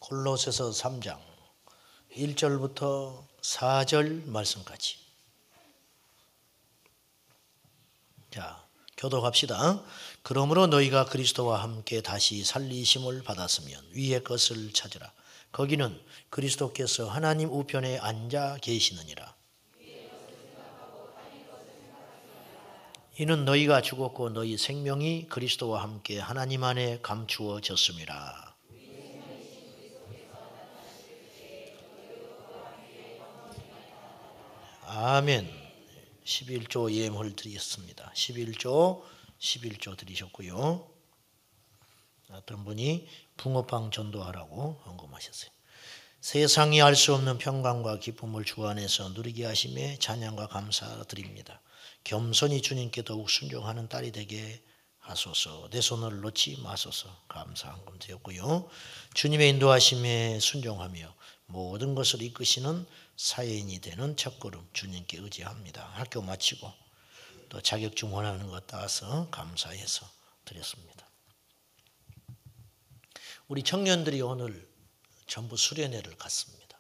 골로새서 3장 1절부터 4절 말씀까지. 자, 교독합시다. 그러므로 너희가 그리스도와 함께 다시 살리심을 받았으면 위의 것을 찾으라. 거기는 그리스도께서 하나님 우편에 앉아 계시느니라. 이는 너희가 죽었고 너희 생명이 그리스도와 함께 하나님 안에 감추어졌음이라. 아멘. 11조 예물을 드리겠습니다. 11조 드리셨고요. 어떤 분이 붕어빵 전도하라고 언급하셨어요. 세상이 알 수 없는 평강과 기쁨을 주 안에서 누리게 하심에 찬양과 감사드립니다. 겸손히 주님께 더욱 순종하는 딸이 되게 하소서. 내 손을 놓지 마소서. 감사 헌금 드렸고요. 주님의 인도하심에 순종하며 모든 것을 이끄시는 사회인이 되는 첫걸음 주님께 의지합니다. 학교 마치고 또 자격증 원하는 것 따서 감사해서 드렸습니다. 우리 청년들이 오늘 전부 수련회를 갔습니다.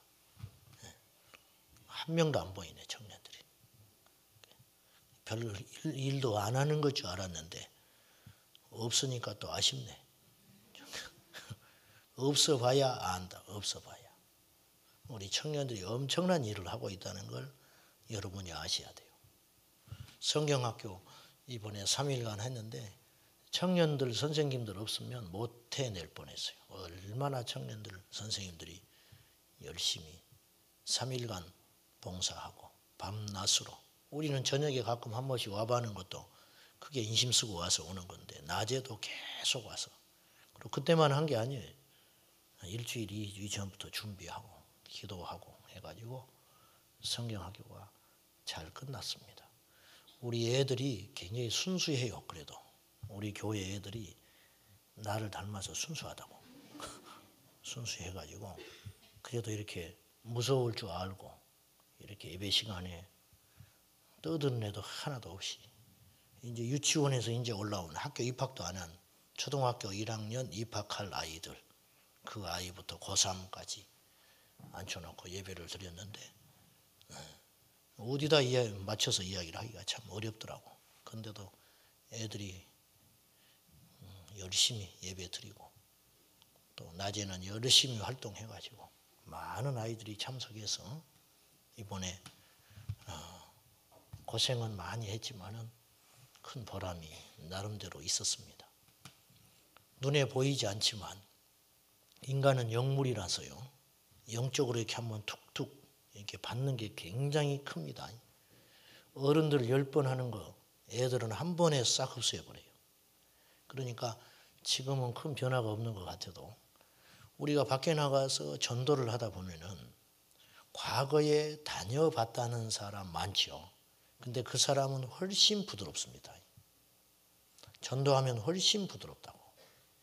한 명도 안 보이네, 청년들이. 별 일도 안 하는 것 줄 알았는데 없으니까 또 아쉽네. 없어 봐야 안다. 없어 봐야. 우리 청년들이 엄청난 일을 하고 있다는 걸 여러분이 아셔야 돼요. 성경학교 이번에 3일간 했는데 청년들 선생님들 없으면 못 해낼 뻔했어요. 얼마나 청년들 선생님들이 열심히 3일간 봉사하고 밤낮으로. 우리는 저녁에 가끔 한 번씩 와봐는 것도 크게 인심 쓰고 와서 오는 건데 낮에도 계속 와서. 그리고 그때만 한 게 아니에요. 일주일 이전부터 준비하고 기도하고 해가지고 성경학교가 잘 끝났습니다. 우리 애들이 굉장히 순수해요. 그래도 우리 교회 애들이 나를 닮아서 순수하다고. 순수해가지고 그래도 이렇게 무서울 줄 알고 이렇게 예배 시간에 떠드는 애도 하나도 없이 이제 유치원에서 이제 올라온 학교 입학도 안 한 초등학교 1학년 입학할 아이들, 그 아이부터 고3까지 앉혀놓고 예배를 드렸는데 어디다 맞춰서 이야기를 하기가 참 어렵더라고. 그런데도 애들이 열심히 예배 드리고 또 낮에는 열심히 활동해가지고 많은 아이들이 참석해서 이번에 고생은 많이 했지만은 큰 보람이 나름대로 있었습니다. 눈에 보이지 않지만 인간은 영물이라서요. 영적으로 이렇게 한번 툭툭 이렇게 받는 게 굉장히 큽니다. 어른들 10번 하는 거 애들은 한 번에 싹 흡수해버려요. 그러니까 지금은 큰 변화가 없는 것 같아도 우리가 밖에 나가서 전도를 하다 보면은 과거에 다녀봤다는 사람 많죠. 근데 그 사람은 훨씬 부드럽습니다. 전도하면 훨씬 부드럽다고.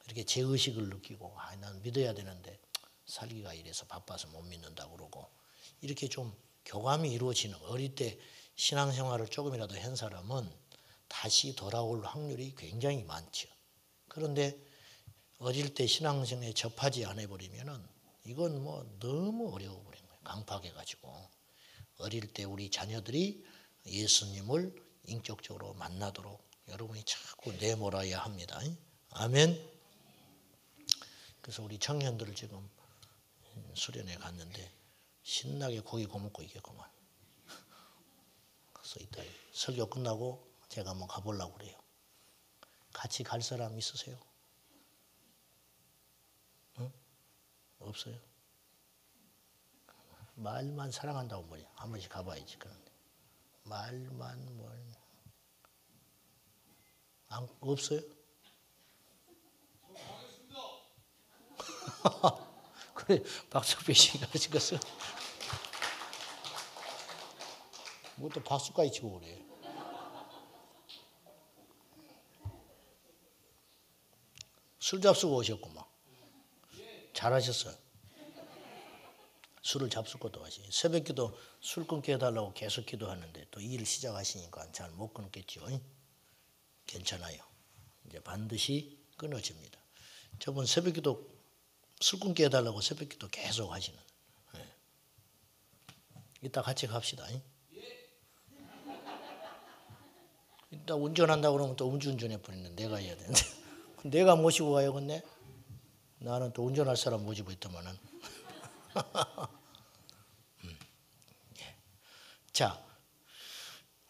이렇게 죄의식을 느끼고 난 믿어야 되는데 살기가 이래서 바빠서 못 믿는다고 그러고 이렇게 좀 교감이 이루어지는 어릴 때 신앙생활을 조금이라도 한 사람은 다시 돌아올 확률이 굉장히 많죠. 그런데 어릴 때 신앙생활에 접하지 않아 버리면은 이건 뭐 너무 어려워 버린 거예요. 강팍해가지고 어릴 때 우리 자녀들이 예수님을 인격적으로 만나도록 여러분이 자꾸 내몰아야 합니다. 아멘. 그래서 우리 청년들을 지금 수련회 갔는데 신나게 고기 구워먹고 있겠구만. 그래서 이따 설교 끝나고 제가 한번 가보려고 그래요. 같이 갈 사람 있으세요? 응? 없어요? 말만 사랑한다고 뭐냐. 한 번씩 가봐야지. 그런데 말만 없어요? 그래, 박석배 씨가 그랬어. 뭐 또 박수까지 치고 그래. 술 잡수고 오셨구만. 잘하셨어요. 술을 잡수고도 하시. 새벽기도 술 끊게 해달라고 계속 기도하는데 또 일 시작하시니까 잘 못 끊겠죠. 괜찮아요. 이제 반드시 끊어집니다. 저번 새벽기도 술 끊게 해달라고 새벽기도 계속 하시는. 예. 이따 같이 갑시다. 이따 운전한다고 그러면 또 음주운전해 버리는 내가 해야 되는데. 내가 모시고 가야겠네. 나는 또 운전할 사람 모시고 있더만은. 자,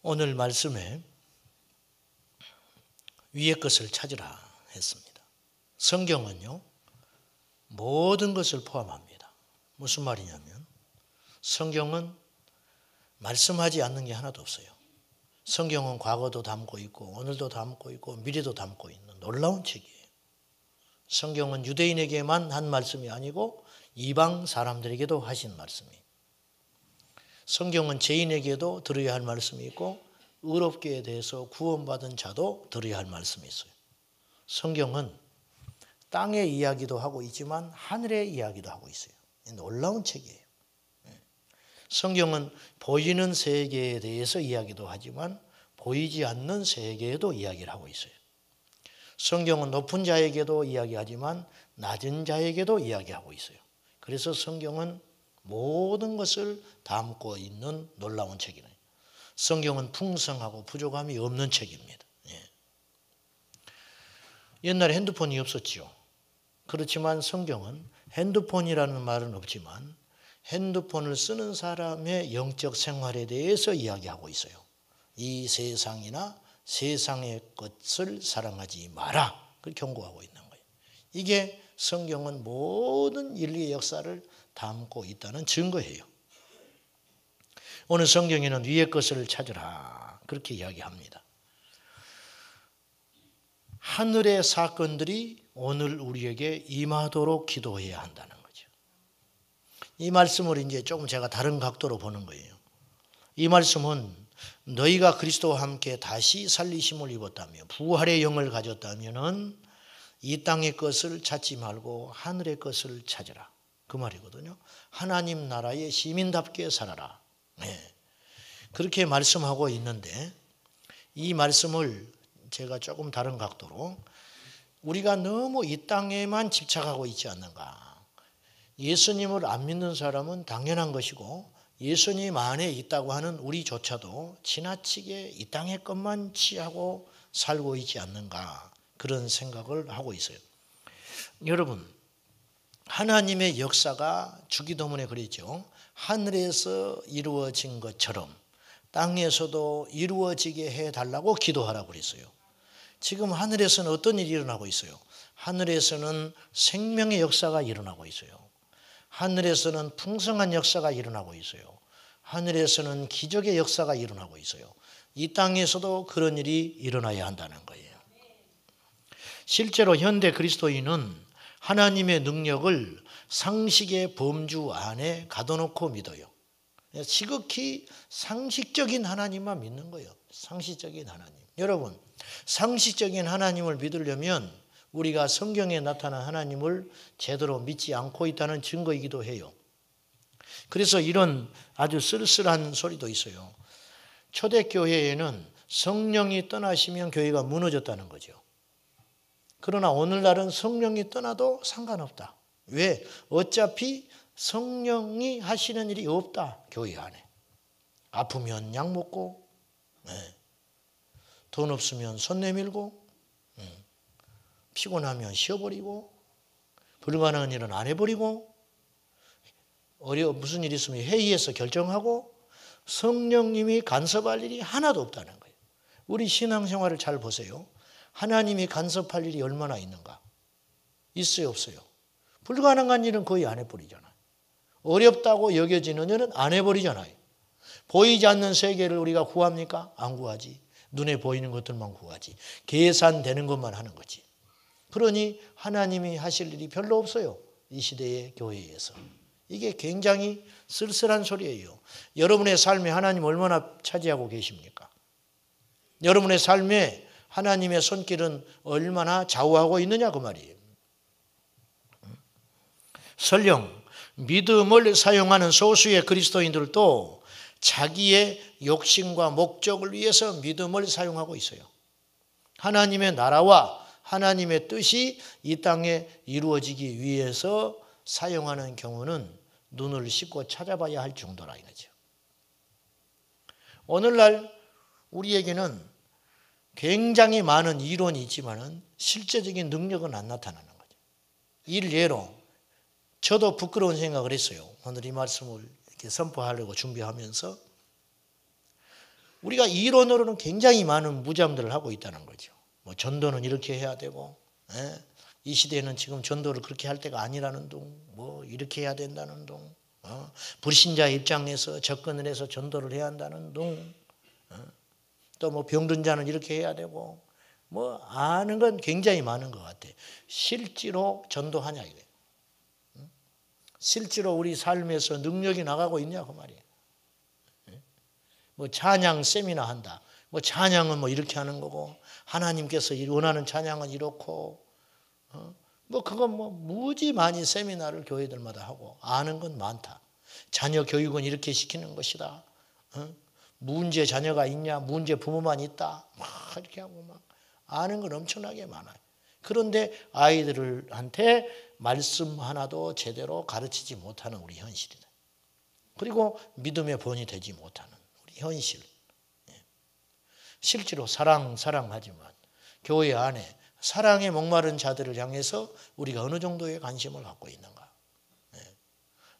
오늘 말씀에 위의 것을 찾으라 했습니다. 성경은요, 모든 것을 포함합니다. 무슨 말이냐면 성경은 말씀하지 않는 게 하나도 없어요. 성경은 과거도 담고 있고 오늘도 담고 있고 미래도 담고 있는 놀라운 책이에요. 성경은 유대인에게만 한 말씀이 아니고 이방 사람들에게도 하신 말씀이에요. 성경은 죄인에게도 들어야 할 말씀이 있고 의롭게 대해서 구원받은 자도 들어야 할 말씀이 있어요. 성경은 땅의 이야기도 하고 있지만 하늘의 이야기도 하고 있어요. 놀라운 책이에요. 성경은 보이는 세계에 대해서 이야기도 하지만 보이지 않는 세계에도 이야기를 하고 있어요. 성경은 높은 자에게도 이야기하지만 낮은 자에게도 이야기하고 있어요. 그래서 성경은 모든 것을 담고 있는 놀라운 책이에요. 성경은 풍성하고 부족함이 없는 책입니다. 예. 옛날에 핸드폰이 없었지요. 그렇지만 성경은 핸드폰이라는 말은 없지만 핸드폰을 쓰는 사람의 영적 생활에 대해서 이야기하고 있어요. 이 세상이나 세상의 것을 사랑하지 마라. 그걸 경고하고 있는 거예요. 이게 성경은 모든 인류의 역사를 담고 있다는 증거예요. 오늘 성경에는 위의 것을 찾으라. 그렇게 이야기합니다. 하늘의 사건들이 오늘 우리에게 임하도록 기도해야 한다는 거죠. 이 말씀을 이제 조금 제가 다른 각도로 보는 거예요. 이 말씀은 너희가 그리스도와 함께 다시 살리심을 입었다며 부활의 영을 가졌다면은 이 땅의 것을 찾지 말고 하늘의 것을 찾으라. 그 말이거든요. 하나님 나라의 시민답게 살아라. 네. 그렇게 말씀하고 있는데 이 말씀을 제가 조금 다른 각도로 우리가 너무 이 땅에만 집착하고 있지 않는가. 예수님을 안 믿는 사람은 당연한 것이고 예수님 안에 있다고 하는 우리조차도 지나치게 이 땅의 것만 취하고 살고 있지 않는가 그런 생각을 하고 있어요. 여러분 하나님의 역사가 주기도문에 그랬죠. 하늘에서 이루어진 것처럼 땅에서도 이루어지게 해달라고 기도하라고 그랬어요. 지금 하늘에서는 어떤 일이 일어나고 있어요? 하늘에서는 생명의 역사가 일어나고 있어요. 하늘에서는 풍성한 역사가 일어나고 있어요. 하늘에서는 기적의 역사가 일어나고 있어요. 이 땅에서도 그런 일이 일어나야 한다는 거예요. 실제로 현대 그리스도인은 하나님의 능력을 상식의 범주 안에 가둬놓고 믿어요. 지극히 상식적인 하나님만 믿는 거예요. 상식적인 하나님. 여러분, 상식적인 하나님을 믿으려면 우리가 성경에 나타난 하나님을 제대로 믿지 않고 있다는 증거이기도 해요. 그래서 이런 아주 쓸쓸한 소리도 있어요. 초대교회에는 성령이 떠나시면 교회가 무너졌다는 거죠. 그러나 오늘날은 성령이 떠나도 상관없다. 왜? 어차피 성령이 하시는 일이 없다. 교회 안에. 아프면 약 먹고 돈 없으면 손 내밀고 피곤하면 쉬어버리고 불가능한 일은 안 해버리고 무슨 일이 있으면 회의에서 결정하고 성령님이 간섭할 일이 하나도 없다는 거예요. 우리 신앙생활을 잘 보세요. 하나님이 간섭할 일이 얼마나 있는가? 있어요, 없어요? 불가능한 일은 거의 안 해버리잖아요. 어렵다고 여겨지는 일은 안 해버리잖아요. 보이지 않는 세계를 우리가 구합니까? 안 구하지. 눈에 보이는 것들만 구하지. 계산되는 것만 하는 거지. 그러니 하나님이 하실 일이 별로 없어요. 이 시대의 교회에서. 이게 굉장히 쓸쓸한 소리예요. 여러분의 삶에 하나님 얼마나 차지하고 계십니까? 여러분의 삶에 하나님의 손길은 얼마나 좌우하고 있느냐 그 말이에요. 설령 믿음을 사용하는 소수의 그리스도인들도 자기의 욕심과 목적을 위해서 믿음을 사용하고 있어요. 하나님의 나라와 하나님의 뜻이 이 땅에 이루어지기 위해서 사용하는 경우는 눈을 씻고 찾아봐야 할 정도라 이거죠. 오늘날 우리에게는 굉장히 많은 이론이 있지만은 실제적인 능력은 안 나타나는 거죠. 일례로 저도 부끄러운 생각을 했어요. 오늘 이 말씀을 이렇게 선포하려고 준비하면서 우리가 이론으로는 굉장히 많은 무장들을 하고 있다는 거죠. 뭐 전도는 이렇게 해야 되고, 이 시대에는 지금 전도를 그렇게 할 때가 아니라는 둥, 뭐 이렇게 해야 된다는 둥, 불신자 입장에서 접근을 해서 전도를 해야 한다는 둥, 또 뭐 병든 자는 이렇게 해야 되고, 뭐 아는 건 굉장히 많은 것 같아. 실제로 전도하냐 이거예요. 실제로 우리 삶에서 능력이 나가고 있냐 그 말이에요. 뭐 찬양 세미나 한다. 뭐 찬양은 뭐 이렇게 하는 거고 하나님께서 원하는 찬양은 이렇고 뭐 그건 뭐 무지 많이 세미나를 교회들마다 하고 아는 건 많다. 자녀 교육은 이렇게 시키는 것이다. 문제 자녀가 있냐? 문제 부모만 있다. 막 이렇게 하고 막 아는 건 엄청나게 많아요. 그런데 아이들한테 말씀 하나도 제대로 가르치지 못하는 우리 현실이다. 그리고 믿음의 본이 되지 못하는 우리 현실. 실제로 사랑하지만 교회 안에 사랑에 목마른 자들을 향해서 우리가 어느 정도의 관심을 갖고 있는가.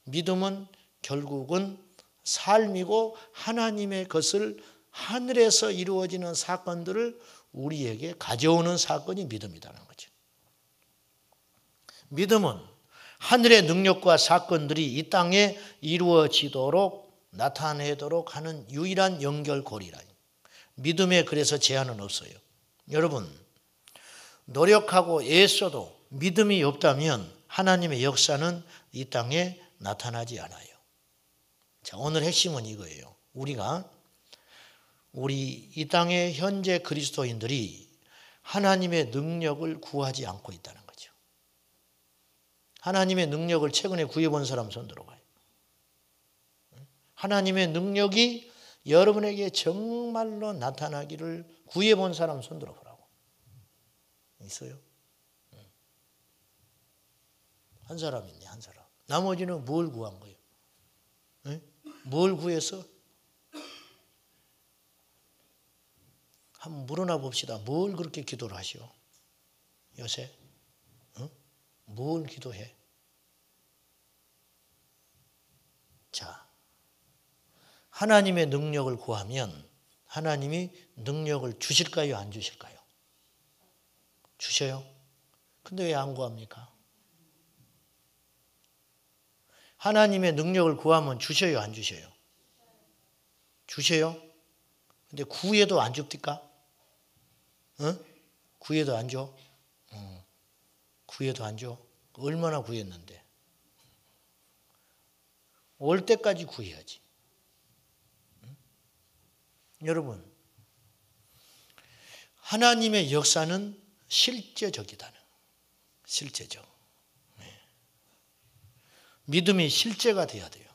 믿음은 결국은 삶이고 하나님의 것을 하늘에서 이루어지는 사건들을 우리에게 가져오는 사건이 믿음이라는 거죠. 믿음은 하늘의 능력과 사건들이 이 땅에 이루어지도록 나타내도록 하는 유일한 연결고리라. 믿음에 그래서 제한은 없어요. 여러분 노력하고 애써도 믿음이 없다면 하나님의 역사는 이 땅에 나타나지 않아요. 자, 오늘 핵심은 이거예요. 우리 이 땅의 현재 그리스도인들이 하나님의 능력을 구하지 않고 있다는 거죠. 하나님의 능력을 최근에 구해본 사람 손 들어봐요. 하나님의 능력이 여러분에게 정말로 나타나기를 구해본 사람 손 들어보라고. 있어요? 한 사람 있네, 한 사람. 나머지는 뭘 구한 거예요? 뭘 구해서? 한번 물어나 봅시다. 뭘 그렇게 기도를 하시오? 요새? 뭘 기도해? 자, 하나님의 능력을 구하면 하나님이 능력을 주실까요? 안 주실까요? 주셔요. 근데 왜 안 구합니까? 하나님의 능력을 구하면 주셔요? 안 주셔요? 주셔요? 근데 구해도 안 줍니까? 구해도 안 줘? 구해도 안 줘? 얼마나 구했는데? 올 때까지 구해야지. 여러분, 하나님의 역사는 실제적이다는 거예요. 실제적. 믿음이 실제가 돼야 돼요.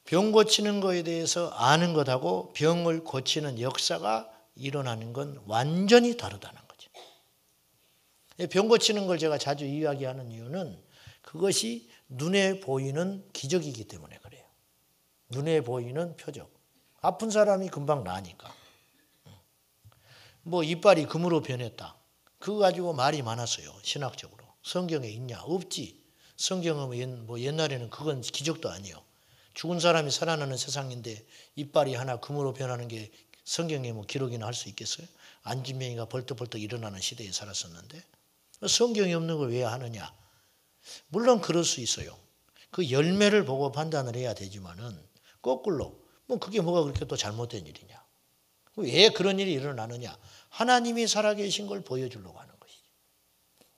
병 고치는 거에 대해서 아는 것하고 병을 고치는 역사가 일어나는 건 완전히 다르다는 거죠. 병 고치는 걸 제가 자주 이야기하는 이유는 그것이 눈에 보이는 기적이기 때문에 그래요. 눈에 보이는 표적. 아픈 사람이 금방 나으니까. 뭐 이빨이 금으로 변했다. 그거 가지고 말이 많았어요. 신학적으로. 성경에 있냐? 없지. 성경은 뭐 옛날에는 그건 기적도 아니에요. 죽은 사람이 살아나는 세상인데 이빨이 하나 금으로 변하는 게 성경에 뭐 기록이나 할 수 있겠어요? 안진뱅이가 벌떡벌떡 일어나는 시대에 살았었는데 성경이 없는 걸 왜 하느냐? 물론 그럴 수 있어요. 그 열매를 보고 판단을 해야 되지만은 거꾸로 뭐 그게 뭐가 그렇게 또 잘못된 일이냐? 왜 그런 일이 일어나느냐? 하나님이 살아계신 걸 보여주려고 하는 것이죠.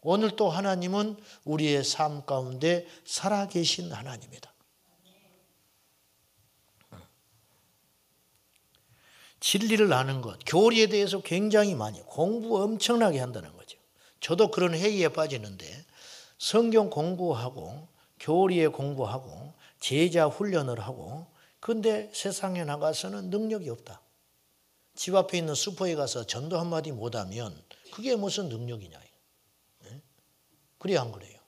오늘 또 하나님은 우리의 삶 가운데 살아계신 하나님이다. 진리를 아는 것, 교리에 대해서 굉장히 많이 공부 엄청나게 한다는 거죠. 저도 그런 회의에 빠지는데 성경 공부하고 교리에 공부하고 제자 훈련을 하고 근데 세상에 나가서는 능력이 없다. 집 앞에 있는 슈퍼에 가서 전도 한마디 못하면 그게 무슨 능력이냐. 그래야 안 그래요.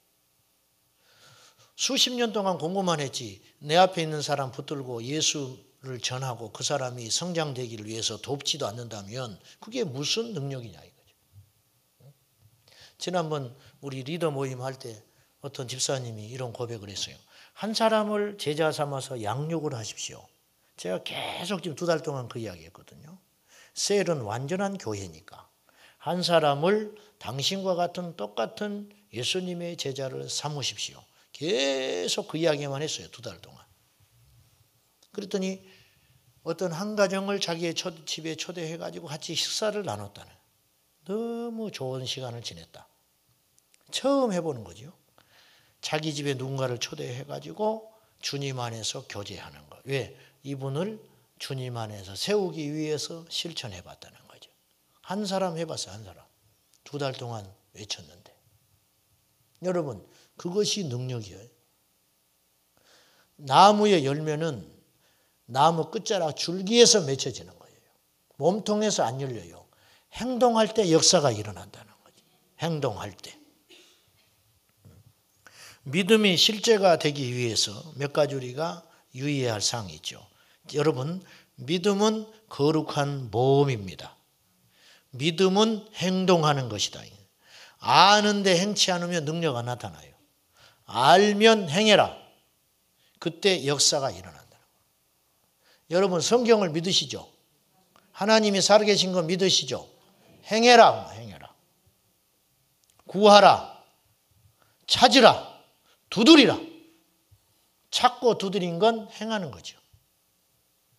수십 년 동안 공부만 했지 내 앞에 있는 사람 붙들고 예수를 전하고 그 사람이 성장되기를 위해서 돕지도 않는다면 그게 무슨 능력이냐 이거죠. 지난번 우리 리더 모임 할 때 어떤 집사님이 이런 고백을 했어요. 한 사람을 제자 삼아서 양육을 하십시오. 제가 계속 지금 2달 동안 그 이야기 했거든요. 셀은 완전한 교회니까 한 사람을 당신과 같은 똑같은 예수님의 제자를 삼으십시오. 계속 그 이야기만 했어요. 2달 동안. 그랬더니 어떤 한 가정을 자기의 집에 초대해가지고 같이 식사를 나눴다는, 너무 좋은 시간을 지냈다. 처음 해보는 거죠. 자기 집에 누군가를 초대해가지고 주님 안에서 교제하는 거. 왜? 이분을 주님 안에서 세우기 위해서 실천해봤다는 거죠. 한 사람 해봤어요. 한 사람. 2달 동안 외쳤는데. 여러분, 그것이 능력이에요. 나무의 열매는 나무 끝자락 줄기에서 맺혀지는 거예요. 몸통에서 안 열려요. 행동할 때 역사가 일어난다는 거죠. 행동할 때. 믿음이 실제가 되기 위해서 몇 가지 우리가 유의해야 할 사항이 있죠. 여러분, 믿음은 거룩한 모험입니다. 믿음은 행동하는 것이다. 아는데 행치 않으면 능력 안 나타나요. 알면 행해라. 그때 역사가 일어난다는 거예요. 여러분, 성경을 믿으시죠? 하나님이 살아계신 거 믿으시죠? 행해라. 행해라. 구하라. 찾으라. 두드리라. 찾고 두드린 건 행하는 거죠.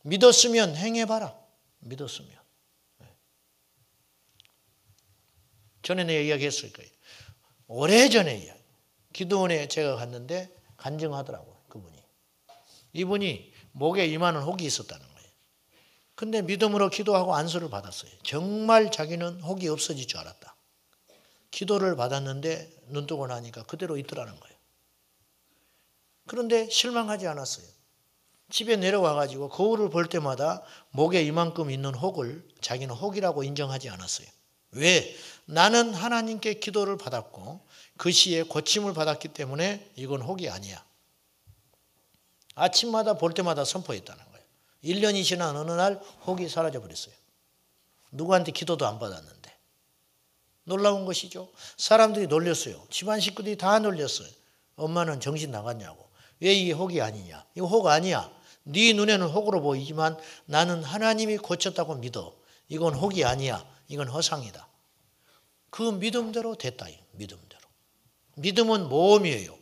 믿었으면 행해봐라. 믿었으면. 전에 내가 이야기했을 거예요. 오래전에 기도원에 제가 갔는데 간증하더라고요. 그분이. 이분이 목에 이만한 혹이 있었다는 거예요. 근데 믿음으로 기도하고 안수를 받았어요. 정말 자기는 혹이 없어질 줄 알았다. 기도를 받았는데 눈 뜨고 나니까 그대로 있더라는 거예요. 그런데 실망하지 않았어요. 집에 내려와가지고 거울을 볼 때마다 목에 이만큼 있는 혹을 자기는 혹이라고 인정하지 않았어요. 왜? 나는 하나님께 기도를 받았고 그 시에 고침을 받았기 때문에 이건 혹이 아니야. 아침마다 볼 때마다 선포했다는 거예요. 1년이 지난 어느 날 혹이 사라져 버렸어요. 누구한테 기도도 안 받았는데. 놀라운 것이죠. 사람들이 놀렸어요. 집안 식구들이 다 놀렸어요. 엄마는 정신 나갔냐고. 왜 이게 혹이 아니냐. 이거 혹 아니야. 네 눈에는 혹으로 보이지만 나는 하나님이 고쳤다고 믿어. 이건 혹이 아니야. 이건 허상이다. 그 믿음대로 됐다. 믿음대로. 믿음은 모험이에요.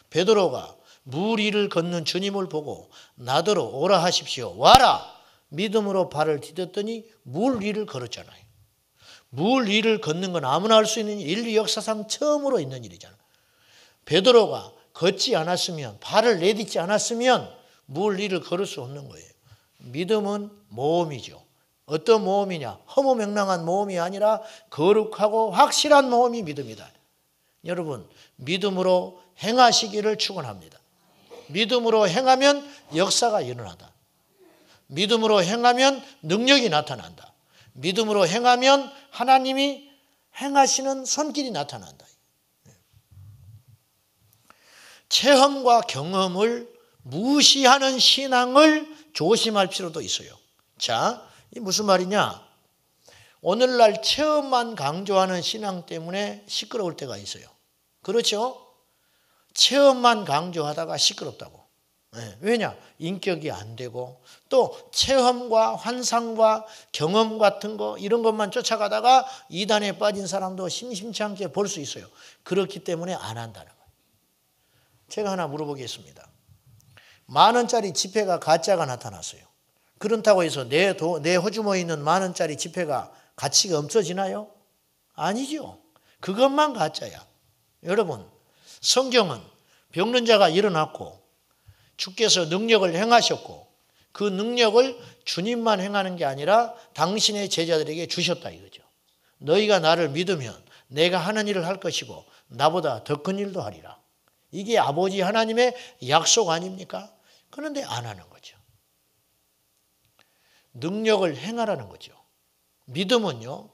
베드로가 물 위를 걷는 주님을 보고 나더러 오라 하십시오. 와라. 믿음으로 발을 디뎠더니 물 위를 걸었잖아요. 물 위를 걷는 건 아무나 할 수 있는 인류 역사상 처음으로 있는 일이잖아요. 베드로가 걷지 않았으면, 발을 내딛지 않았으면 물 위를 걸을 수 없는 거예요. 믿음은 모험이죠. 어떤 모험이냐? 허무맹랑한 모험이 아니라 거룩하고 확실한 모험이 믿음이다. 여러분, 믿음으로 행하시기를 축원합니다. 믿음으로 행하면 역사가 일어나다. 믿음으로 행하면 능력이 나타난다. 믿음으로 행하면 하나님이 행하시는 손길이 나타난다. 체험과 경험을 무시하는 신앙을 조심할 필요도 있어요. 자, 이 무슨 말이냐? 오늘날 체험만 강조하는 신앙 때문에 시끄러울 때가 있어요. 그렇죠? 체험만 강조하다가 시끄럽다고. 왜냐? 인격이 안 되고 또 체험과 환상과 경험 같은 거 이런 것만 쫓아가다가 이단에 빠진 사람도 심심치 않게 볼 수 있어요. 그렇기 때문에 안 한다는 거예요. 제가 하나 물어보겠습니다. 10,000원짜리 지폐가 가짜가 나타났어요. 그렇다고 해서 내 호주머니에 있는 10,000원짜리 지폐가 가치가 없어지나요? 아니죠. 그것만 가짜야. 여러분, 성경은 병든 자가 일어났고 주께서 능력을 행하셨고 그 능력을 주님만 행하는 게 아니라 당신의 제자들에게 주셨다 이거죠. 너희가 나를 믿으면 내가 하는 일을 할 것이고 나보다 더 큰 일도 하리라. 이게 아버지 하나님의 약속 아닙니까? 그런데 안 하는 거죠. 능력을 행하라는 거죠. 믿음은요,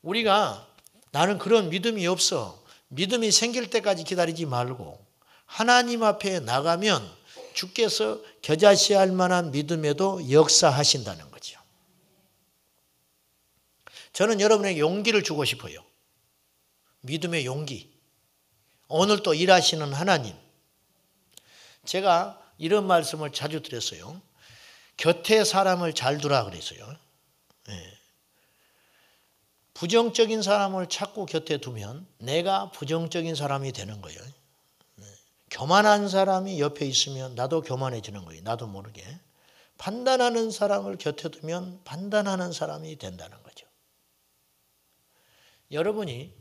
우리가 나는 그런 믿음이 없어. 믿음이 생길 때까지 기다리지 말고 하나님 앞에 나가면 주께서 겨자씨할 만한 믿음에도 역사하신다는 거죠. 저는 여러분에게 용기를 주고 싶어요. 믿음의 용기. 오늘 또 일하시는 하나님. 제가 이런 말씀을 자주 드렸어요. 곁에 사람을 잘 두라 그랬어요. 부정적인 사람을 자꾸 곁에 두면 내가 부정적인 사람이 되는 거예요. 교만한 사람이 옆에 있으면 나도 교만해지는 거예요. 나도 모르게. 판단하는 사람을 곁에 두면 판단하는 사람이 된다는 거죠. 여러분이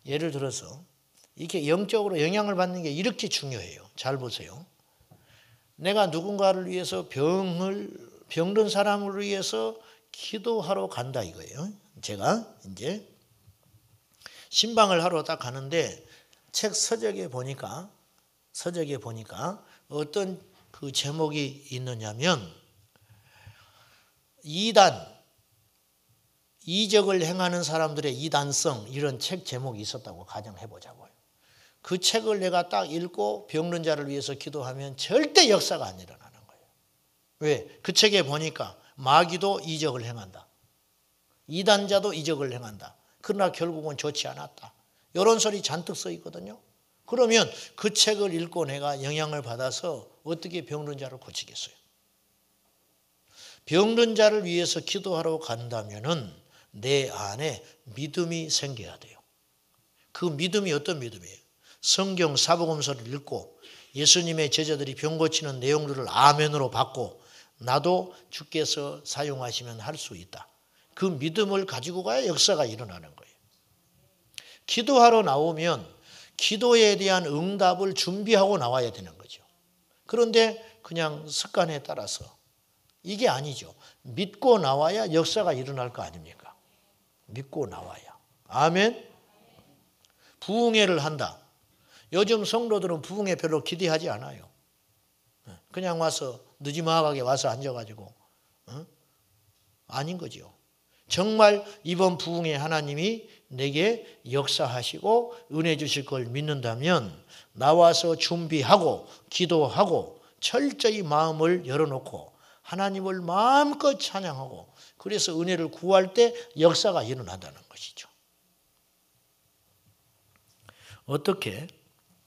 예를 들어서 이렇게 영적으로 영향을 받는 게 이렇게 중요해요. 잘 보세요. 내가 누군가를 위해서 병든 사람을 위해서 기도하러 간다 이거예요. 제가 이제 신방을 하러 딱 가는데 책 서적에 보니까 어떤 그 제목이 있느냐면 이적을 행하는 사람들의 이단성 이런 책 제목이 있었다고 가정해 보자고요. 그 책을 내가 딱 읽고 병든 자를 위해서 기도하면 절대 역사가 안 일어나는 거예요. 왜? 그 책에 보니까 마귀도 이적을 행한다. 이단자도 이적을 행한다. 그러나 결국은 좋지 않았다. 이런 소리 잔뜩 써 있거든요. 그러면 그 책을 읽고 내가 영향을 받아서 어떻게 병든 자를 고치겠어요? 병든 자를 위해서 기도하러 간다면은 내 안에 믿음이 생겨야 돼요. 그 믿음이 어떤 믿음이에요? 성경 사복음서를 읽고 예수님의 제자들이 병 고치는 내용들을 아멘으로 받고 나도 주께서 사용하시면 할 수 있다. 그 믿음을 가지고 가야 역사가 일어나는 거예요. 기도하러 나오면 기도에 대한 응답을 준비하고 나와야 되는 거죠. 그런데 그냥 습관에 따라서 이게 아니죠. 믿고 나와야 역사가 일어날 거 아닙니까? 믿고 나와야. 아멘. 부흥회를 한다. 요즘 성도들은 부흥회 별로 기대하지 않아요. 그냥 와서 늦지막하게 와서 앉아가지고 아닌 거죠. 정말 이번 부흥회 하나님이 내게 역사하시고 은혜 주실 걸 믿는다면 나와서 준비하고 기도하고 철저히 마음을 열어놓고 하나님을 마음껏 찬양하고 그래서 은혜를 구할 때 역사가 일어난다는 것이죠. 어떻게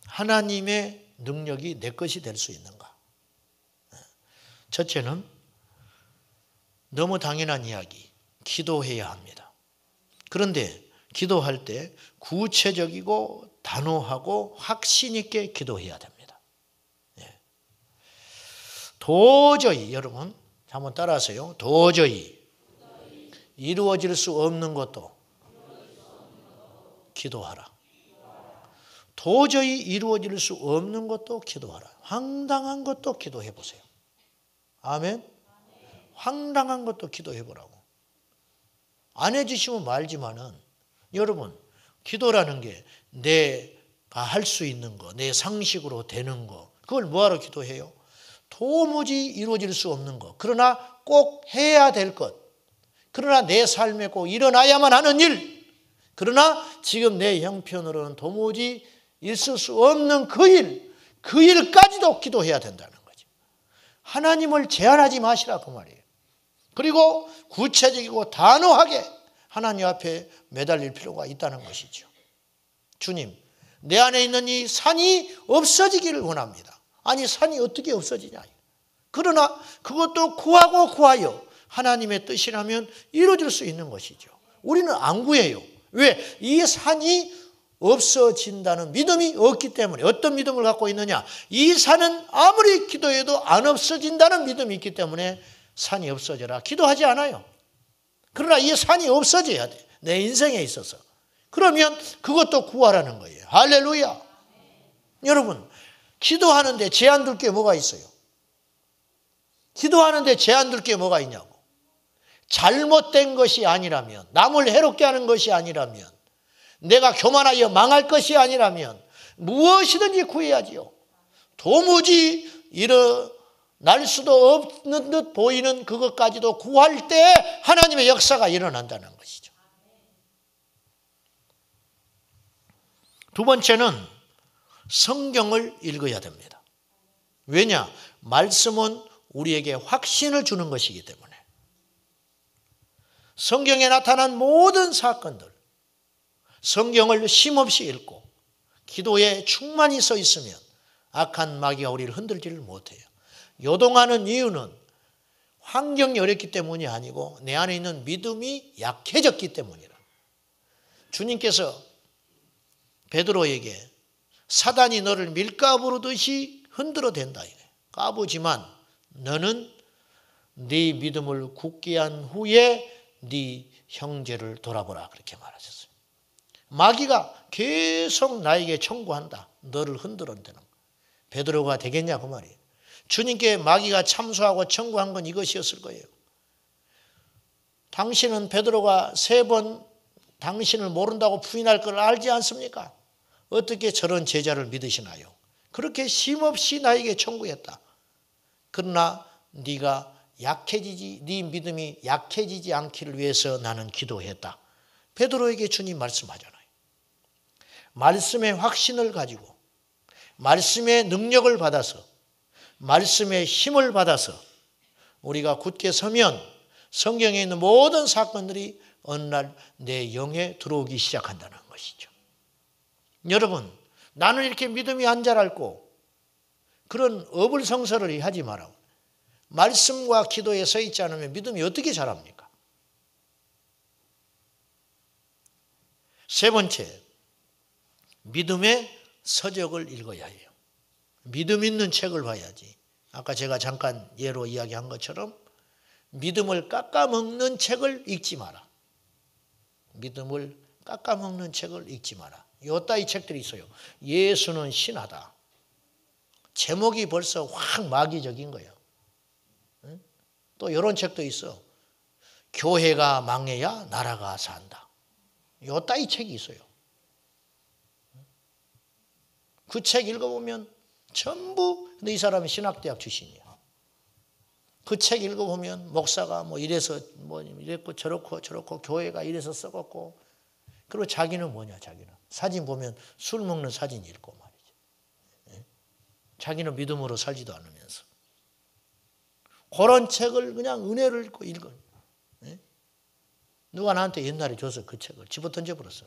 하나님의 능력이 내 것이 될 수 있는가? 첫째는 너무 당연한 이야기, 기도해야 합니다. 그런데 기도할 때 구체적이고 단호하고 확신 있게 기도해야 됩니다. 도저히 여러분 한번 따라하세요. 도저히 이루어질 수 없는 것도 기도하라. 도저히 이루어질 수 없는 것도 기도하라. 황당한 것도 기도해 보세요. 아멘. 황당한 것도 기도해 보라고. 안 해주시면 말지만은 여러분 기도라는 게 내가 할 수 있는 거, 내 상식으로 되는 거 그걸 뭐하러 기도해요? 도무지 이루어질 수 없는 것, 그러나 꼭 해야 될 것, 그러나 내 삶에 꼭 일어나야만 하는 일, 그러나 지금 내 형편으로는 도무지 있을 수 없는 그 일까지도 기도해야 된다는 거죠. 하나님을 제한하지 마시라 그 말이에요. 그리고 구체적이고 단호하게 하나님 앞에 매달릴 필요가 있다는 것이죠. 주님, 내 안에 있는 이 산이 없어지기를 원합니다. 아니 산이 어떻게 없어지냐. 그러나 그것도 구하고 구하여 하나님의 뜻이라면 이루어질 수 있는 것이죠. 우리는 안 구해요. 왜? 이 산이 없어진다는 믿음이 없기 때문에. 어떤 믿음을 갖고 있느냐? 이 산은 아무리 기도해도 안 없어진다는 믿음이 있기 때문에 산이 없어져라 기도하지 않아요. 그러나 이 산이 없어져야 돼. 내 인생에 있어서. 그러면 그것도 구하라는 거예요. 할렐루야. 여러분 기도하는데 제한 둘 게 뭐가 있어요? 기도하는데 제한 둘 게 뭐가 있냐고. 잘못된 것이 아니라면, 남을 해롭게 하는 것이 아니라면, 내가 교만하여 망할 것이 아니라면 무엇이든지 구해야지요. 도무지 일어날 수도 없는 듯 보이는 그것까지도 구할 때 하나님의 역사가 일어난다는 것이죠. 두 번째는 성경을 읽어야 됩니다. 왜냐? 말씀은 우리에게 확신을 주는 것이기 때문에. 성경에 나타난 모든 사건들, 성경을 쉼없이 읽고 기도에 충만히 서 있으면 악한 마귀가 우리를 흔들지를 못해요. 요동하는 이유는 환경이 어렵기 때문이 아니고 내 안에 있는 믿음이 약해졌기 때문이라. 주님께서 베드로에게 사단이 너를 밀가부르듯이 흔들어댄다. 까부지만 너는 네 믿음을 굳게 한 후에 네 형제를 돌아보라. 그렇게 말하셨어요. 마귀가 계속 나에게 청구한다. 너를 흔들어대는 거. 베드로가 되겠냐 그 말이에요. 주님께 마귀가 참소하고 청구한 건 이것이었을 거예요. 당신은 베드로가 3번 당신을 모른다고 부인할 걸 알지 않습니까? 어떻게 저런 제자를 믿으시나요? 그렇게 쉼없이 나에게 청구했다. 그러나 네가 네 믿음이 약해지지 않기를 위해서 나는 기도했다. 베드로에게 주님 말씀하잖아요. 말씀의 확신을 가지고 말씀의 능력을 받아서 말씀의 힘을 받아서 우리가 굳게 서면 성경에 있는 모든 사건들이 어느 날 내 영에 들어오기 시작한다는 것이죠. 여러분, 나는 이렇게 믿음이 안 자랄고 그런 어불성설을 하지 마라. 말씀과 기도에 서 있지 않으면 믿음이 어떻게 자랍니까? 3번째, 믿음의 서적을 읽어야 해요. 믿음 있는 책을 봐야지. 아까 제가 잠깐 예로 이야기한 것처럼 믿음을 깎아먹는 책을 읽지 마라. 믿음을 깎아먹는 책을 읽지 마라. 요따위 책들이 있어요. 예수는 신하다. 제목이 벌써 확 마귀적인 거예요. 또 이런 책도 있어. 교회가 망해야 나라가 산다. 요따위 책이 있어요. 그 책 읽어보면 전부, 근데 이 사람이 신학대학 출신이야. 그 책 읽어보면 목사가 뭐 이래서 뭐 이랬고 저렇고 교회가 이래서 썩었고, 그리고 자기는 뭐냐, 자기는. 사진 보면 술 먹는 사진이 있고 말이죠. 자기는 믿음으로 살지도 않으면서. 그런 책을 그냥 은혜를 읽고. 누가 나한테 옛날에 줘서 그 책을 집어 던져버렸어.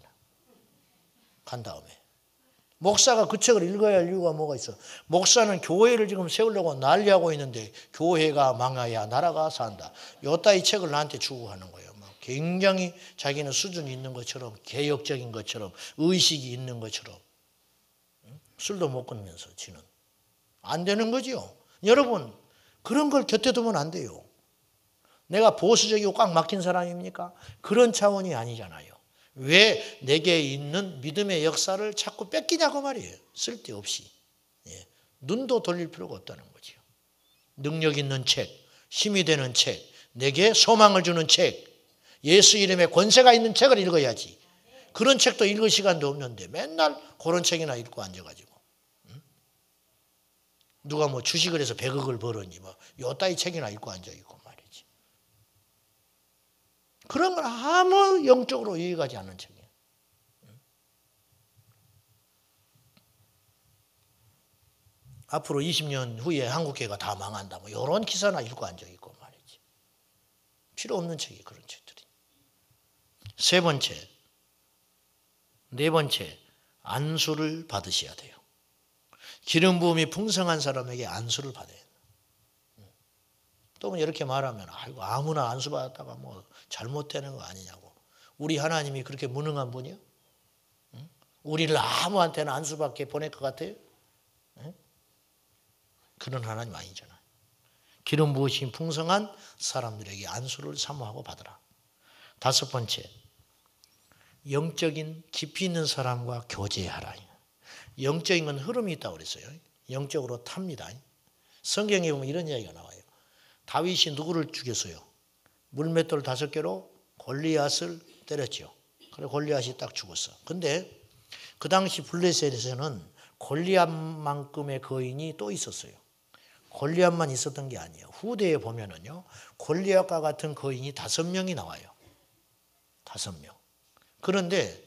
간 다음에. 목사가 그 책을 읽어야 할 이유가 뭐가 있어? 목사는 교회를 지금 세우려고 난리하고 있는데 교회가 망해야 나라가 산다. 요따위 책을 나한테 주고 하는 거예요. 막 굉장히 자기는 수준이 있는 것처럼, 개혁적인 것처럼, 의식이 있는 것처럼. 술도 못 끊으면서 지는. 안 되는 거지요. 여러분, 그런 걸 곁에 두면 안 돼요. 내가 보수적이고 꽉 막힌 사람입니까? 그런 차원이 아니잖아요. 왜 내게 있는 믿음의 역사를 자꾸 뺏기냐고 말이에요. 쓸데없이. 눈도 돌릴 필요가 없다는 거죠. 능력 있는 책, 힘이 되는 책, 내게 소망을 주는 책, 예수 이름에 권세가 있는 책을 읽어야지. 그런 책도 읽을 시간도 없는데 맨날 그런 책이나 읽고 앉아가지고. 누가 뭐 주식을 해서 100억을 벌었니 뭐 요따위 책이나 읽고 앉아있고 말이지. 그런 건 아무 영적으로 유익하지 않는 책이에요. 앞으로 20년 후에 한국교회가 다 망한다. 뭐 이런 기사나 읽고 앉아있고 말이지. 필요 없는 책이 그런 책들이. 3번째, 4번째, 안수를 받으셔야 돼요. 기름 부음이 풍성한 사람에게 안수를 받아야 돼요. 또 이렇게 말하면 아이고 아무나 안수 받았다가 뭐 잘못되는 거 아니냐고. 우리 하나님이 그렇게 무능한 분이요? 우리를 아무한테나 안수받게 보낼 것 같아요? 그런 하나님 아니잖아요. 기름 부으심 풍성한 사람들에게 안수를 사모하고 받으라. 5번째, 영적인 깊이 있는 사람과 교제하라. 영적인 건 흐름이 있다고 그랬어요. 영적으로 탑니다. 성경에 보면 이런 이야기가 나와요. 다윗이 누구를 죽였어요? 물맷돌 5개로 골리앗을 때렸죠. 그래 골리앗이 딱 죽었어. 근데 그 당시 블레셋에서는 골리앗만큼의 거인이 또 있었어요. 골리앗만 있었던 게 아니에요. 후대에 보면은요, 골리앗과 같은 거인이 5명이 나와요. 5명. 그런데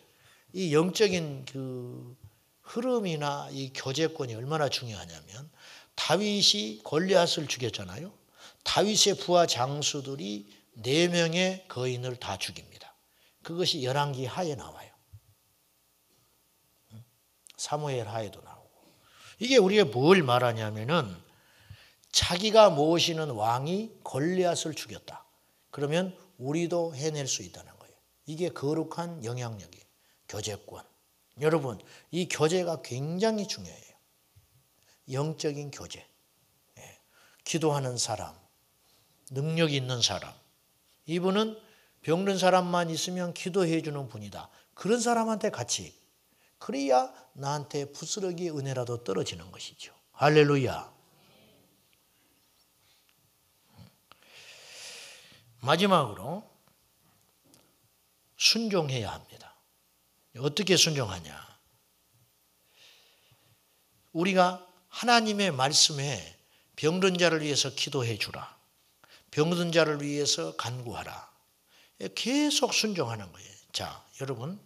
이 영적인 그 흐름이나 이 교제권이 얼마나 중요하냐면 다윗이 골리앗을 죽였잖아요. 다윗의 부하 장수들이 4명의 거인을 다 죽입니다. 그것이 열왕기 하에 나와요. 사무엘 하에도 나오고. 이게 우리가 뭘 말하냐면은 자기가 모시는 왕이 골리앗을 죽였다. 그러면 우리도 해낼 수 있다는 거예요. 이게 거룩한 영향력이에요. 교제권. 여러분, 이 교제가 굉장히 중요해요. 영적인 교제. 기도하는 사람, 능력 있는 사람. 이분은 병든 사람만 있으면 기도해 주는 분이다. 그런 사람한테 같이. 그래야 나한테 부스러기 은혜라도 떨어지는 것이죠. 할렐루야. 마지막으로 순종해야 합니다. 어떻게 순종하냐? 우리가 하나님의 말씀에 병든 자를 위해서 기도해 주라. 병든 자를 위해서 간구하라. 계속 순종하는 거예요. 자, 여러분,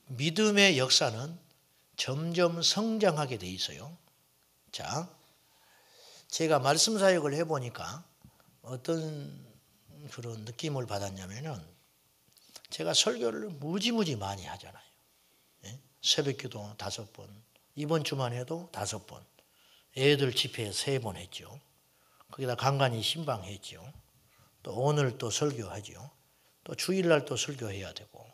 믿음의 역사는 점점 성장하게 돼 있어요. 자, 제가 말씀 사역을 해보니까 어떤 그런 느낌을 받았냐면은 제가 설교를 무지무지 많이 하잖아요. 새벽기도 5번, 이번 주만 해도 5번, 애들 집회 3번 했죠. 거기다 간간히 신방했죠. 또 오늘 또 설교하죠. 또 주일날 또 설교해야 되고.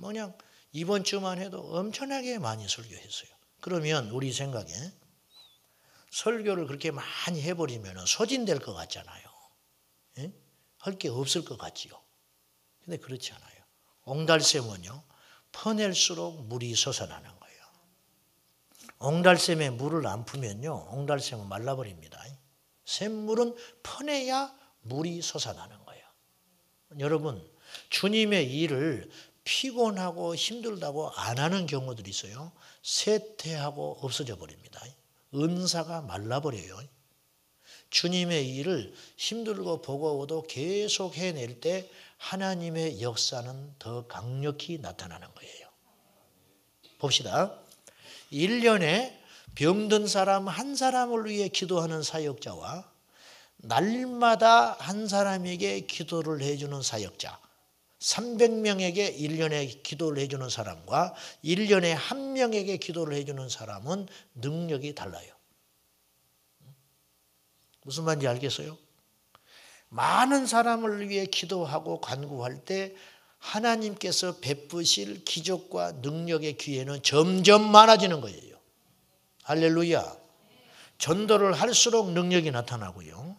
그냥 이번 주만 해도 엄청나게 많이 설교했어요. 그러면 우리 생각에 설교를 그렇게 많이 해버리면 소진될 것 같잖아요. 할 게 없을 것 같지요. 근데 그렇지 않아요. 옹달샘은요, 퍼낼수록 물이 솟아나는 거예요. 옹달샘에 물을 안 푸면요, 옹달샘은 말라버립니다. 샘물은 퍼내야 물이 솟아나는 거예요. 여러분, 주님의 일을 피곤하고 힘들다고 안 하는 경우들이 있어요. 쇠퇴하고 없어져 버립니다. 은사가 말라버려요. 주님의 일을 힘들고 버거워도 계속 해낼 때 하나님의 역사는 더 강력히 나타나는 거예요. 봅시다. 1년에 병든 사람 한 사람을 위해 기도하는 사역자와 날마다 한 사람에게 기도를 해주는 사역자, 300명에게 1년에 기도를 해주는 사람과 1년에 1명에게 기도를 해주는 사람은 능력이 달라요. 무슨 말인지 알겠어요? 많은 사람을 위해 기도하고 간구할 때 하나님께서 베푸실 기적과 능력의 기회는 점점 많아지는 거예요. 할렐루야. 전도를 할수록 능력이 나타나고요.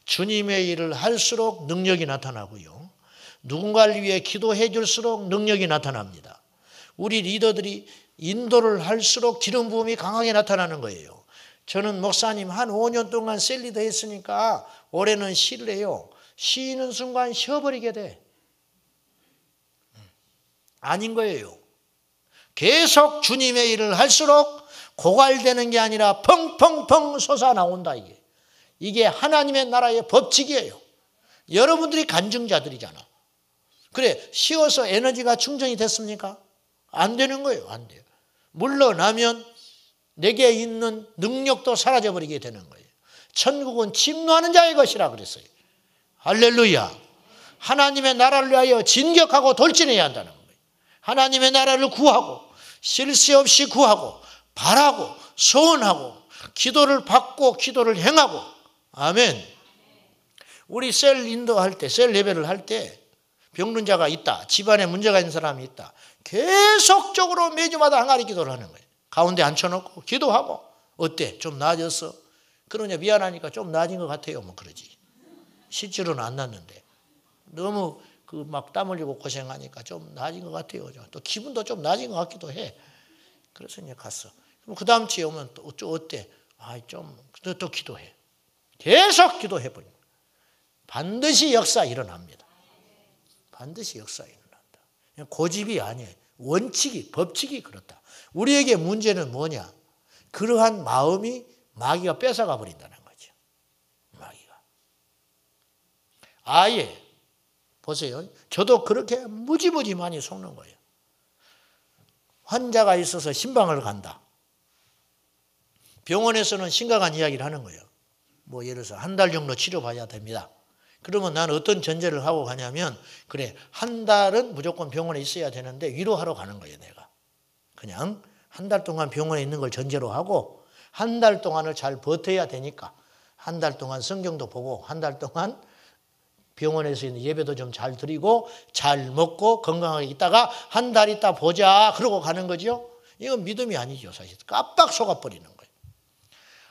주님의 일을 할수록 능력이 나타나고요. 누군가를 위해 기도해 줄수록 능력이 나타납니다. 우리 리더들이 인도를 할수록 기름 부음이 강하게 나타나는 거예요. 저는 목사님 한 5년 동안 셀리더 했으니까 올해는 쉴래요. 쉬는 순간 쉬어버리게 돼. 아닌 거예요. 계속 주님의 일을 할수록 고갈되는 게 아니라 펑펑펑 솟아나온다. 이게 하나님의 나라의 법칙이에요. 여러분들이 간증자들이잖아. 그래, 쉬어서 에너지가 충전이 됐습니까? 안 되는 거예요. 안 돼요. 물러나면 내게 있는 능력도 사라져버리게 되는 거예요. 천국은 침노하는 자의 것이라 그랬어요. 할렐루야. 하나님의 나라를 위하여 진격하고 돌진해야 한다는 거예요. 하나님의 나라를 구하고 쉴 새 없이 구하고 바라고 소원하고 기도를 받고 기도를 행하고. 아멘. 우리 셀 인도할 때, 셀 예배를 할 때 병든 자가 있다, 집안에 문제가 있는 사람이 있다, 계속적으로 매주마다 항아리 기도를 하는 거예요. 가운데 앉혀놓고 기도하고. 어때? 좀 나아졌어? 그러냐, 미안하니까 좀 나아진 것 같아요. 뭐 그러지. 실제로는 안 났는데 너무 그 막 땀 흘리고 고생하니까 좀 나아진 것 같아요. 또 기분도 좀 나아진 것 같기도 해. 그래서 이제 갔어. 그 다음 주에 오면 또 어때? 또 기도해. 계속 기도해버려. 반드시 역사 일어납니다. 반드시 역사 일어난다. 그냥 고집이 아니에요. 원칙이, 법칙이 그렇다. 우리에게 문제는 뭐냐? 그러한 마음이 마귀가 뺏어가 버린다는 거죠. 마귀가. 아예. 보세요. 저도 그렇게 무지무지 많이 속는 거예요. 환자가 있어서 신방을 간다. 병원에서는 심각한 이야기를 하는 거예요. 뭐 예를 들어서 한 달 정도 치료받아야 됩니다. 그러면 나는 어떤 전제를 하고 가냐면 그래 한 달은 무조건 병원에 있어야 되는데 위로하러 가는 거예요. 내가 그냥 한 달 동안 병원에 있는 걸 전제로 하고 한 달 동안을 잘 버텨야 되니까 한 달 동안 성경도 보고 한 달 동안 병원에서 있는 예배도 좀 잘 드리고 잘 먹고 건강하게 있다가 한 달 있다 보자 그러고 가는 거죠. 이건 믿음이 아니죠. 사실 깜빡 속아버리는 거예요.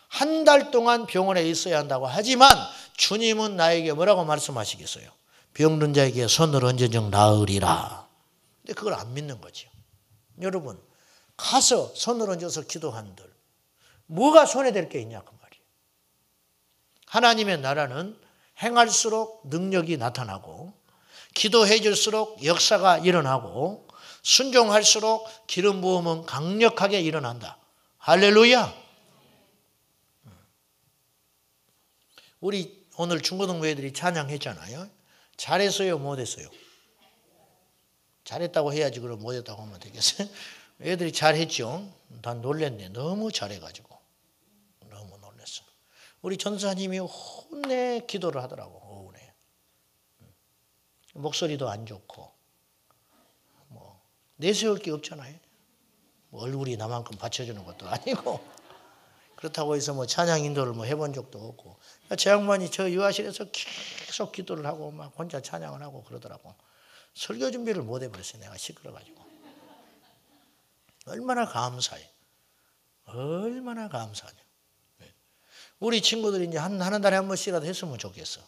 한 달 동안 병원에 있어야 한다고 하지만 주님은 나에게 뭐라고 말씀하시겠어요? 병든 자에게 손을 얹은 나으리라. 근데 그걸 안 믿는 거죠. 여러분 가서 손을 얹어서 기도한들 뭐가 손해될 게 있냐 그 말이에요. 하나님의 나라는 행할수록 능력이 나타나고 기도해 줄수록 역사가 일어나고 순종할수록 기름 부음은 강력하게 일어난다. 할렐루야. 우리 오늘 중고등부 애들이 찬양했잖아요. 잘했어요 못했어요? 잘했다고 해야지 그럼 못했다고 하면 되겠어요? 애들이 잘했죠. 난 놀랬네. 너무 잘해가지고 너무 놀랬어. 우리 전사님이 혼내 기도를 하더라고. 오후에 목소리도 안 좋고 뭐 내세울 게 없잖아요. 뭐 얼굴이 나만큼 받쳐주는 것도 아니고 그렇다고 해서 뭐 찬양 인도를 뭐 해본 적도 없고 제 양반이 저 유아실에서 계속 기도를 하고 막 혼자 찬양을 하고 그러더라고. 설교 준비를 못 해버렸어요. 내가 시끄러가지고. 얼마나 감사해. 얼마나 감사하냐. 우리 친구들이 이제 한 달에 한 번씩이라도 했으면 좋겠어.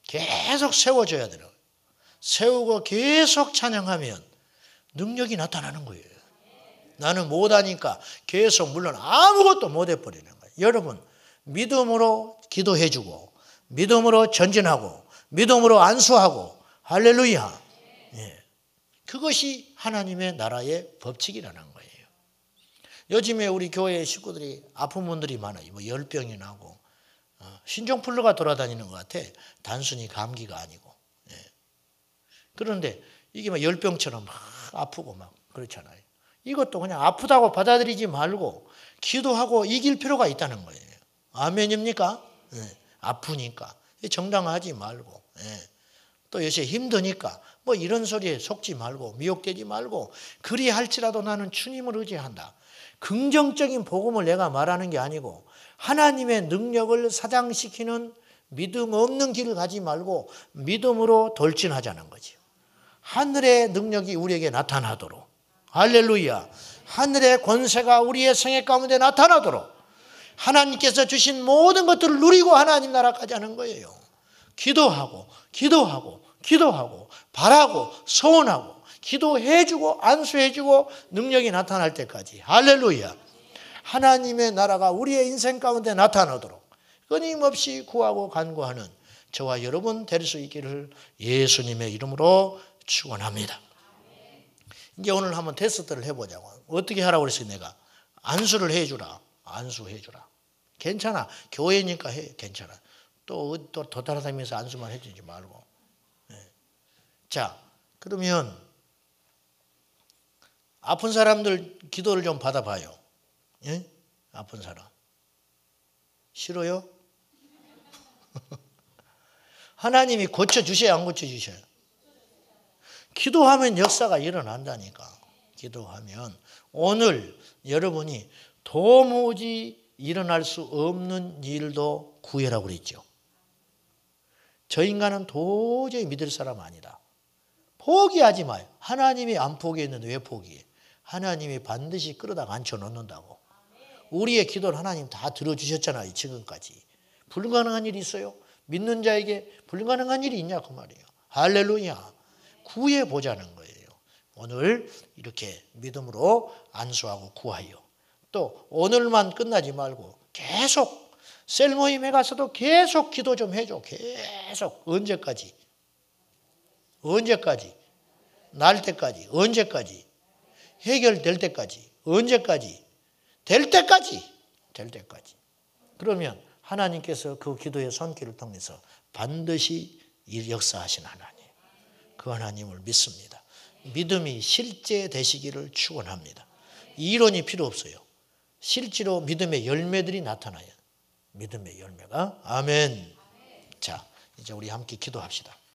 계속 세워줘야 돼요. 세우고 계속 찬양하면 능력이 나타나는 거예요. 나는 못하니까 계속 물론 아무것도 못 해버리는 거예요. 여러분 믿음으로 기도해주고 믿음으로 전진하고 믿음으로 안수하고 할렐루야. 예. 그것이 하나님의 나라의 법칙이라는 거예요. 요즘에 우리 교회 식구들이 아픈 분들이 많아요. 뭐 열병이 나고 신종플루가 돌아다니는 것 같아. 단순히 감기가 아니고. 예. 그런데 이게 막 열병처럼 막 아프고 막 그렇잖아요. 이것도 그냥 아프다고 받아들이지 말고 기도하고 이길 필요가 있다는 거예요. 아멘입니까? 예. 아프니까 정당하지 말고 예. 또 요새 힘드니까 뭐 이런 소리에 속지 말고 미혹되지 말고 그리할지라도 나는 주님을 의지한다. 긍정적인 복음을 내가 말하는 게 아니고 하나님의 능력을 사장시키는 믿음 없는 길을 가지 말고 믿음으로 돌진하자는 거죠. 하늘의 능력이 우리에게 나타나도록 할렐루야. 하늘의 권세가 우리의 생애 가운데 나타나도록 하나님께서 주신 모든 것들을 누리고 하나님 나라까지 하는 거예요. 기도하고 기도하고 기도하고 바라고 소원하고 기도해주고 안수해주고 능력이 나타날 때까지 할렐루야. 하나님의 나라가 우리의 인생 가운데 나타나도록 끊임없이 구하고 간구하는 저와 여러분 될 수 있기를 예수님의 이름으로 축원합니다. 이제 오늘 한번 테스트를 해보자고. 어떻게 하라고 그랬어요 내가? 안수를 해주라. 안수해주라. 괜찮아. 교회니까 해. 괜찮아. 또 돌아다니면서 안수만 해주지 말고. 네. 자, 그러면 아픈 사람들 기도를 좀 받아봐요. 예? 아픈 사람. 싫어요? 하나님이 고쳐주셔야 안 고쳐주셔요? 기도하면 역사가 일어난다니까. 기도하면 오늘 여러분이 도무지 일어날 수 없는 일도 구해라고 그랬죠. 저 인간은 도저히 믿을 사람 아니다. 포기하지 마요. 하나님이 안 포기했는데 왜 포기해? 하나님이 반드시 끌어다 앉혀놓는다고. 우리의 기도를 하나님 다 들어주셨잖아요. 지금까지. 불가능한 일이 있어요? 믿는 자에게 불가능한 일이 있냐 그 말이에요. 할렐루야. 구해보자는 거예요. 오늘 이렇게 믿음으로 안수하고 구하여. 또 오늘만 끝나지 말고 계속 셀 모임에 가서도 계속 기도 좀 해줘. 계속. 언제까지? 언제까지? 날 때까지. 언제까지? 해결될 때까지. 언제까지? 될 때까지. 될 때까지. 그러면 하나님께서 그 기도의 손길을 통해서 반드시 역사하신 하나님. 그 하나님을 믿습니다. 믿음이 실제 되시기를 축원합니다. 이론이 필요 없어요. 실제로 믿음의 열매들이 나타나요. 믿음의 열매가. 아멘. 자, 이제 우리 함께 기도합시다.